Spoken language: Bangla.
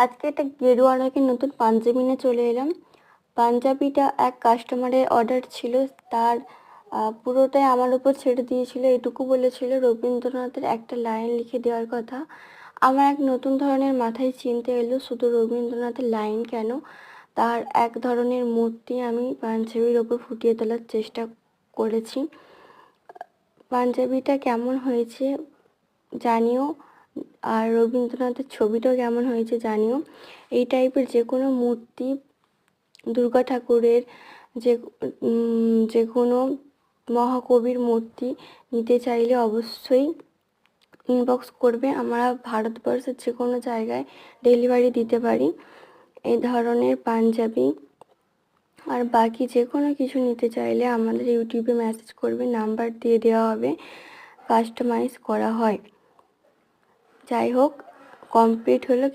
আজকে একটা গেরুয়া রঙের নতুন পাঞ্জাবি নিয়ে চলে এলাম। পাঞ্জাবিটা এক কাস্টমারের অর্ডার ছিল, তার পুরোটাই আমার উপর ছেড়ে দিয়েছিল। এটুকু বলেছিল রবীন্দ্রনাথের একটা লাইন লিখে দেওয়ার কথা। আমার এক নতুন ধরনের মাথায় চিনতে এলো, শুধু রবীন্দ্রনাথের লাইন কেন, তার এক ধরনের মূর্তি আমি পাঞ্জাবির ওপর ফুটিয়ে তোলার চেষ্টা করেছি। পাঞ্জাবিটা কেমন হয়েছে জানিও, আর রবীন্দ্রনাথের ছবিটাও কেমন হয়েছে জানিও। এই টাইপের যে কোনো মূর্তি, দুর্গা ঠাকুরের, যে কোনো মহাকবির মূর্তি নিতে চাইলে অবশ্যই ইনবক্স করবে। আমরা ভারতবর্ষের যে কোনো জায়গায় ডেলিভারি দিতে পারি এই ধরনের পাঞ্জাবি। আর বাকি যে কোনো কিছু নিতে চাইলে আমাদের ইউটিউবে মেসেজ করবে, নাম্বার দিয়ে দেওয়া হবে, কাস্টমাইজ করা হয়। যাই হোক, কমপ্লিট হলো।